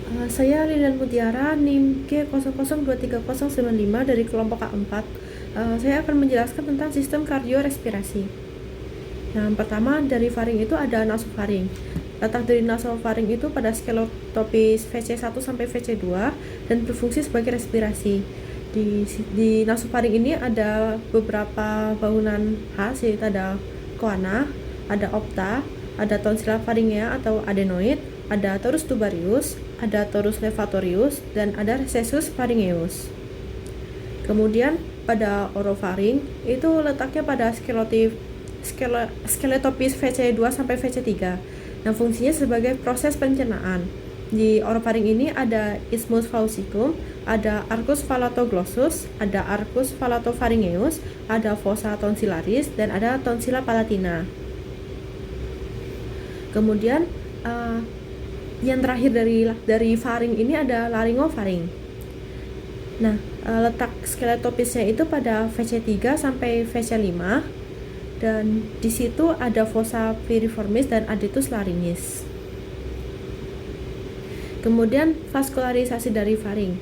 Saya Lilian Mutiara, NIM G00239095 dari kelompok K4. Saya akan menjelaskan tentang sistem kardiorespirasi. Yang pertama, dari faring itu ada nasofaring. Letak dari nasofaring itu pada skelotopis VC1 sampai VC2 dan berfungsi sebagai respirasi. Di nasofaring ini ada beberapa bangunan khas, yaitu ada coana, ada opta, ada tonsilla pharyngea atau adenoid, ada torus tubarius, ada torus levatorius, dan ada recessus pharyngeus. Kemudian pada orofaring itu letaknya pada skeletopis VC2 sampai VC3. Nah, fungsinya sebagai proses pencernaan. Di orofaring ini ada isthmus faucicum, ada arcus falatoglossus, ada arcus falatopharyngeus, ada fossa tonsillaris, dan ada tonsilla palatina. Kemudian yang terakhir dari faring ini ada laryngofaring. Nah, letak skeletopisnya itu pada VC3 sampai VC5, dan di situ ada fossa piriformis dan adetus laringis. Kemudian vaskularisasi dari faring.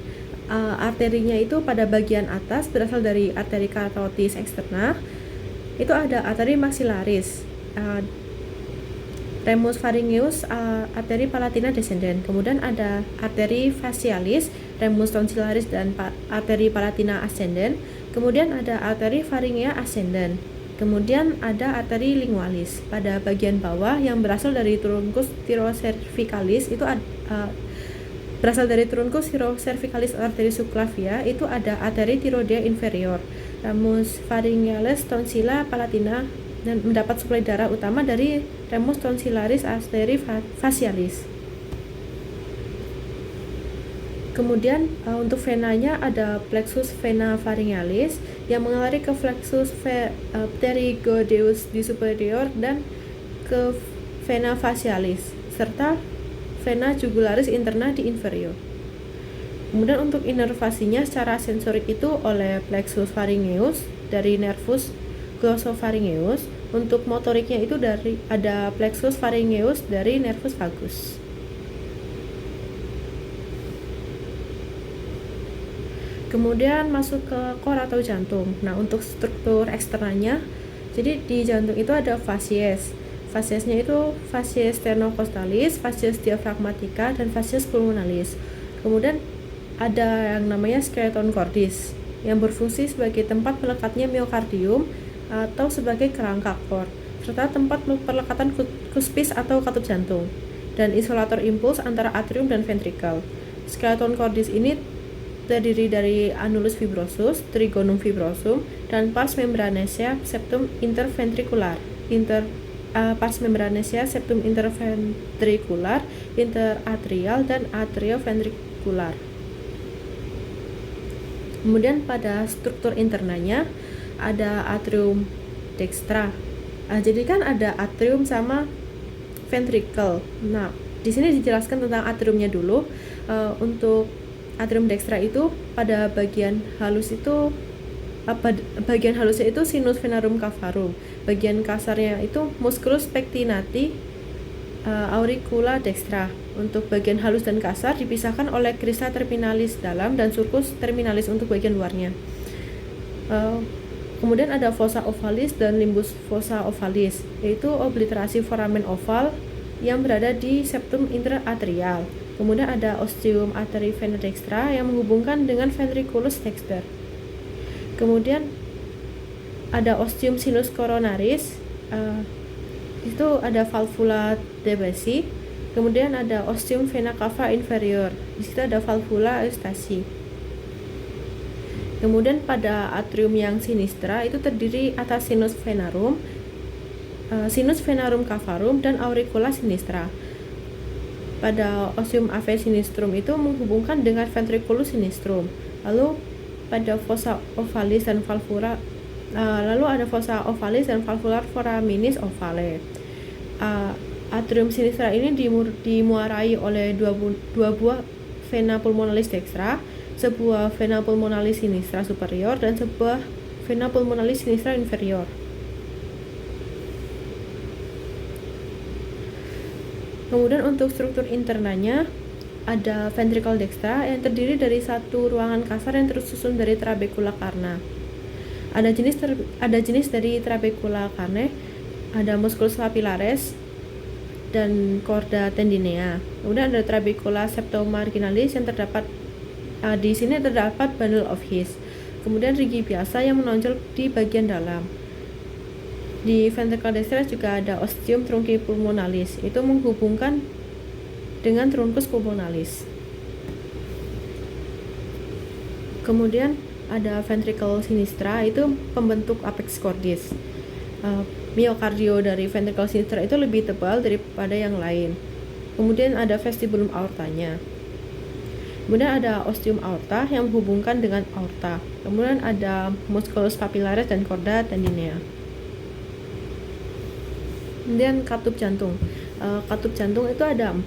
Arterinya itu pada bagian atas berasal dari arteri carotis externa. Itu ada arteri maxillaris, remus pharyngeus, arteri palatina descendens. Kemudian ada arteri facialis, remus tonsillaris, dan arteri palatina ascendens. Kemudian ada arteri pharyngea ascendens. Kemudian ada arteri lingualis pada bagian bawah yang berasal dari truncus thyrocervicalis. Itu berasal dari truncus thyrocervicalis artery subclavia. Itu ada arteri thyroidea inferior, ramus pharyngealis, tonsilla palatina, dan mendapat suplai darah utama dari remus tonsillaris arteri facialis. Kemudian untuk venanya ada plexus vena pharyngealis yang mengaliri ke plexus pterygoideus di superior dan ke vena facialis, serta vena jugularis interna di inferior. Kemudian untuk inervasinya secara sensorik itu oleh plexus pharyngeus dari nervus glossopharyngeus. Untuk motoriknya itu dari ada plexus pharyngeus dari nervus vagus. Kemudian masuk ke core atau jantung. Nah, untuk struktur eksternalnya, jadi di jantung itu ada facies. Fasiesnya itu facies sternocostales, facies diaphragmatica, dan facies pulmonalis. Kemudian ada yang namanya skeleton cordis yang berfungsi sebagai tempat melekatnya miokardium atau sebagai kerangka core, serta tempat perlekatan cuspis atau katup jantung, dan isolator impuls antara atrium dan ventricle. Skeleton cordis ini terdiri dari annulus fibrosus, trigonum fibrosum, dan pars membranaceae septum interventricular, pars membranaceae septum interventricular, interatrial, dan atrioventricular. Kemudian pada struktur internanya ada atrium dextra. Jadi kan ada atrium sama ventricle. Nah, di sini dijelaskan tentang atriumnya dulu. Untuk atrium dextra itu pada bagian halus itu bagian halusnya itu sinus venarum cavarum. Bagian kasarnya itu musculus pectinati auricula dextra. Untuk bagian halus dan kasar dipisahkan oleh crista terminalis dalam dan sulcus terminalis untuk bagian luarnya. Kemudian ada fossa ovalis dan limbus fossa ovalis, yaitu obliterasi foramen oval yang berada di septum interatrial. Kemudian ada ostium arteri vena dextra yang menghubungkan dengan ventriculus dexter. Kemudian ada ostium sinus coronaris, itu ada valvula debasi. Kemudian ada ostium vena cava inferior, di situ ada valvula eustasi. Kemudian pada atrium yang sinistra itu terdiri atas sinus venarum cavarum, dan auricula sinistra. Pada ostium ave sinistrum itu menghubungkan dengan ventriculus sinistrum. Lalu pada fossa ovalis dan valvula ada fossa ovalis dan valvular foraminis ovale. Atrium sinistra ini dimuarai oleh dua buah vena pulmonalis dextra, sebuah vena pulmonalis sinistra superior, dan sebuah vena pulmonalis sinistra inferior. Kemudian untuk struktur internanya ada ventricle dextra yang terdiri dari satu ruangan kasar yang tersusun dari trabecula carna. Ada jenis dari trabecula carne, ada musculus papillaris dan chorda tendinea. Kemudian ada trabecula septomarginalis yang terdapat di sini terdapat bundle of His. Kemudian rigi biasa yang menonjol di bagian dalam. Di ventricle dextra juga ada ostium truncipulmonalis, itu menghubungkan dengan truncus pulmonalis. Kemudian ada ventricle sinistra, itu pembentuk apex cordis. Miokardio dari ventricle sinistra itu lebih tebal daripada yang lain. Kemudian ada vestibulum aortanya. Kemudian ada ostium aorta yang menghubungkan dengan aorta. Kemudian ada musculus papillaris dan chorda tendinea. Kemudian katup jantung. Katup jantung itu ada 4.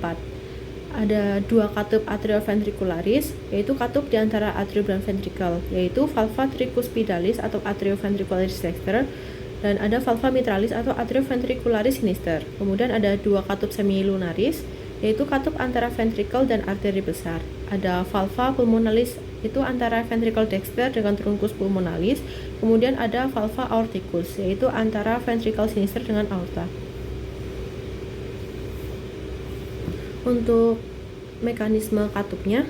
Ada 2 katup atrioventricularis, yaitu katup di antara atrium dan ventricle, yaitu valva tricuspidalis atau atrioventricularis dexter, dan ada valva mitralis atau atrioventricularis sinister. Kemudian ada 2 katup semilunaris, yaitu katup antara ventricle dan arteri besar. Ada valva pulmonalis, itu antara ventricle dexter dengan truncus pulmonalis. Kemudian ada valva aorticus, yaitu antara ventricle sinister dengan aorta. Untuk mekanisme katupnya,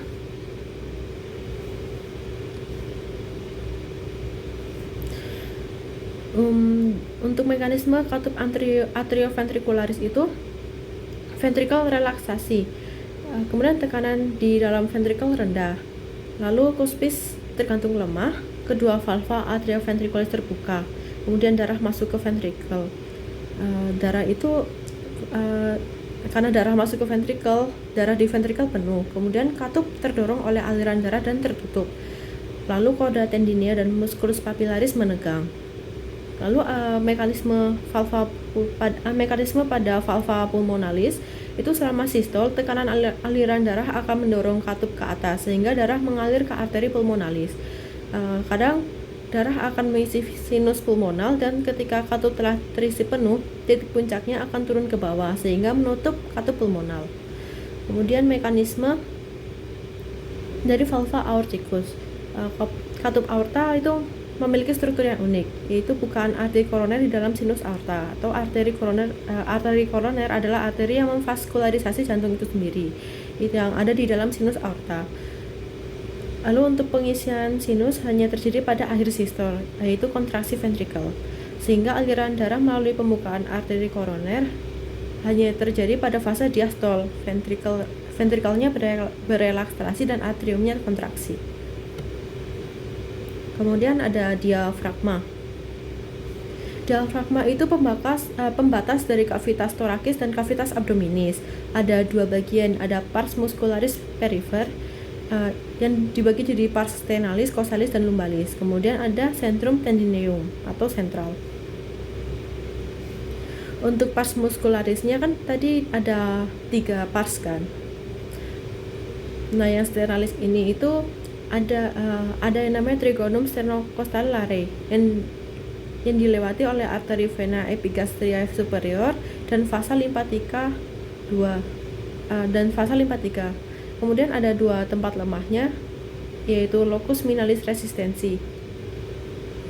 untuk mekanisme katup atrioventricularis itu ventricle relaksasi, kemudian tekanan di dalam ventricle rendah, lalu cuspis tergantung lemah, kedua valva atrioventricularis terbuka, kemudian darah masuk ke ventricle. Karena darah masuk ke ventricle, darah di ventricle penuh, kemudian katup terdorong oleh aliran darah dan tertutup. Lalu chorda tendinea dan musculus papillaris menegang. Lalu mekanisme pada valva pulmonalis itu selama sistol, tekanan aliran darah akan mendorong katup ke atas sehingga darah mengalir ke arteri pulmonalis. Kadang darah akan mengisi sinus pulmonal, dan ketika katup telah terisi penuh, titik puncaknya akan turun ke bawah sehingga menutup katup pulmonal. Kemudian mekanisme dari valva aorticus. Katup aorta itu memiliki struktur yang unik, yaitu bukaan arteri koroner di dalam sinus aorta atau arteri koroner. Arteri koroner adalah arteri yang memvaskularisasi jantung itu sendiri, yang ada di dalam sinus aorta. Lalu untuk pengisian sinus hanya terjadi pada akhir sistol, yaitu kontraksi ventricle, sehingga aliran darah melalui pembukaan arteri koroner hanya terjadi pada fase diastol, ventrikelnya berelaksasi dan atriumnya kontraksi. Kemudian ada diafragma. Diafragma itu pembatas dari kavitas torakis dan kavitas abdominis. Ada 2 bagian, ada pars muscularis perifer yang dibagi jadi pars stenalis, causalis, dan lumbalis. Kemudian ada centrum tendineum atau sentral. Untuk pars muscularisnya kan tadi ada 3 pars kan. Nah, yang stenalis ini itu ada yang namanya trigonum sternocostalare yang dilewati oleh arteri vena epigastria superior dan vasa lymphatica 2 dan vasa lymphatica. Kemudian ada 2 tempat lemahnya, yaitu locus minalis resistensi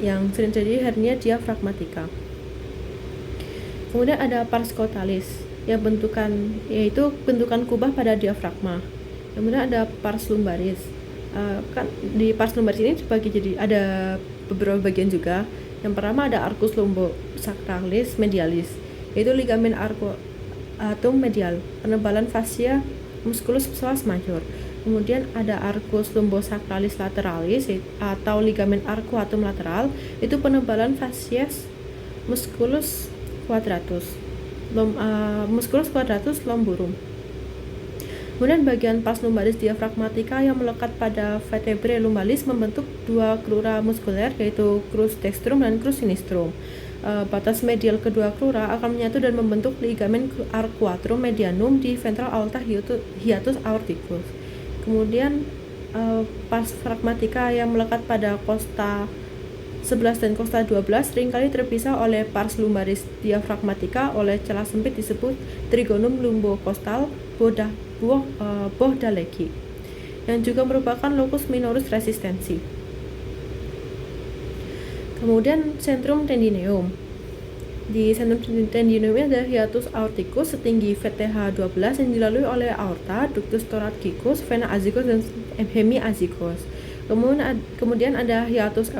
yang sering terjadi hernia diafragmatika. Kemudian ada pars cotalis yang yaitu bentukan kubah pada diafragma. Kemudian ada pars lumbaris. Kan di pars lumbaris ini dibagi jadi ada beberapa bagian juga. Yang pertama ada arcus lumbosacralis medialis, yaitu ligamen arcuatum medial, penebalan fascia musculus psoas major. Kemudian ada arcus lumbosacralis lateralis atau ligamen arcuatum lateral, itu penebalan fascies musculus quadratus lumborum. Kemudian bagian pars lumbalis diafragmatica yang melekat pada vertebrae lumbalis membentuk 2 crura muskuler, yaitu crus dextrum dan crus sinistrum. Batas medial kedua crura akan menyatu dan membentuk ligamen arcuatum medianum di ventral aorta hiatus aorticus. Kemudian pars fragmatica yang melekat pada costa 11 dan costa 12 seringkali terpisah oleh pars lumbaris diafragmatica oleh celah sempit disebut trigonum lumbocostal Bohdalegi, yang juga merupakan locus minoris resistensi. Kemudian centrum tendineum. Di centrum tendineum ada hiatus aorticus setinggi VTH12 yang dilalui oleh aorta, ductus thoracic, vena azygos dan hemiazygos. Kemudian ada hiatus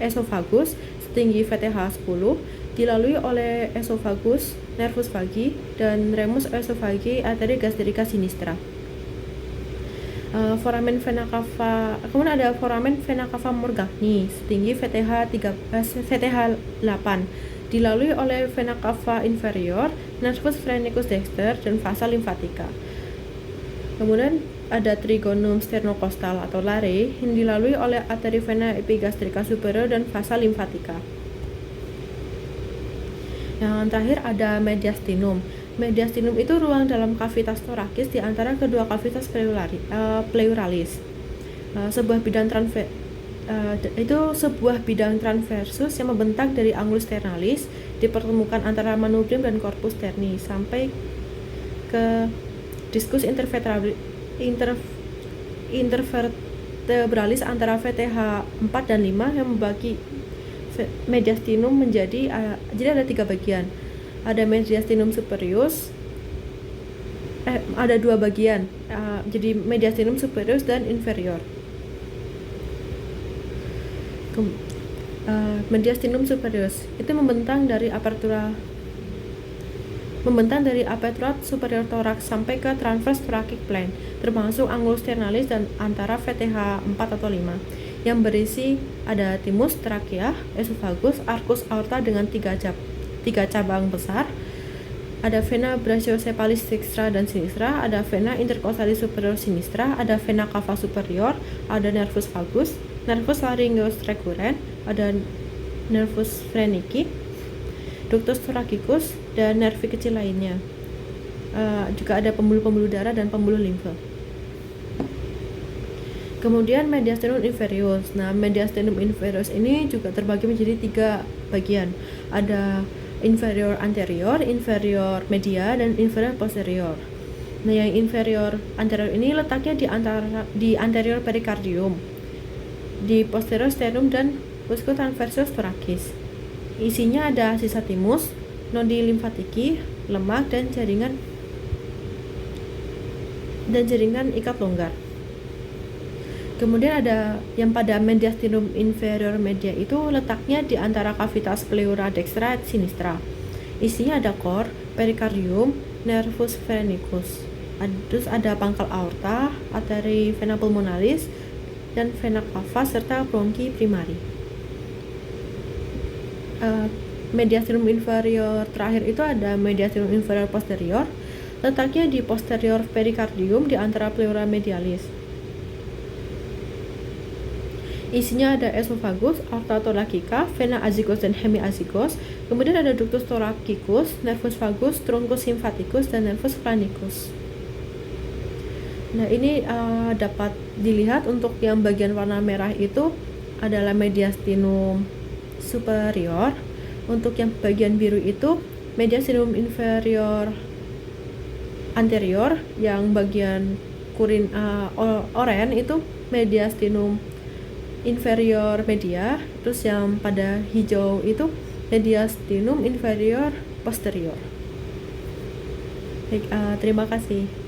esophagus setinggi VTH10 dilalui oleh esophagus, nervus vagi, dan remus esophagi arteria gastrica sinistra. Foramen vena cava, kemudian ada foramen vena cava morgagni setinggi VTH8 dilalui oleh vena cava inferior, nervus phrenicus dexter, dan vasa lymphatica. Kemudian ada trigonum sternocostal atau lare yang dilalui oleh arteri vena epigastrica superior dan vasa lymphatica. Yang terakhir ada mediastinum. Mediastinum itu ruang dalam kavitas torakis di antara kedua kavitas pleuralis. Sebuah bidang transversus yang membentang dari angulus sternalis dipertemukan antara manubrium dan corpus sterni sampai ke diskus intervertebralis antara VTH 4 dan 5 yang membagi mediastinum menjadi jadi ada 3 bagian. Ada mediastinum superius, ada 2 bagian, jadi mediastinum superius dan inferior. Mediastinum superius itu membentang dari apertura superior thorax sampai ke transverse thoracic plane, termasuk angulus sternalis dan antara VTH 4 atau 5, yang berisi ada thymus, trachea, esophagus, arcus aorta dengan 3 cabang besar. Ada vena brachiocephalis dextra dan sinistra, ada vena intercostalis superior sinistra, ada vena cava superior, ada nervus vagus, nervus laryngeus recurrens, ada nervus phrenici, ductus thoracicus, dan nervi kecil lainnya. Juga ada pembuluh-pembuluh darah dan pembuluh limfe. Kemudian mediastinum inferius. Nah, mediastinum inferius ini juga terbagi menjadi 3 bagian. Ada inferior anterior, inferior media, dan inferior posterior. Nah, yang inferior anterior ini letaknya di anterior perikardium, di posterior sternum dan musculus transversus thoracis. Isinya ada sisa thymus, nodi limfatiki, lemak, dan jaringan ikat longgar. Kemudian ada yang pada mediastinum inferior media itu letaknya di antara kavitas pleura dextra sinistra. Isinya ada cor, perikardium, nervus phrenicus. Terus ada pangkal aorta, arteri vena pulmonalis, dan vena cava serta bronki primari. Mediastinum inferior terakhir itu ada mediastinum inferior posterior, letaknya di posterior perikardium di antara pleura medialis. Isinya ada esophagus, aorta thoracica, vena azygos dan hemiazygos. Kemudian ada ductus thoracicus, nervus vagus, truncus symphaticus, dan nervus phrenicus. Nah, ini dapat dilihat untuk yang bagian warna merah itu adalah mediastinum superior. Untuk yang bagian biru itu mediastinum inferior anterior, yang bagian oranye itu mediastinum inferior media, terus yang pada hijau itu mediastinum inferior posterior. Baik, terima kasih.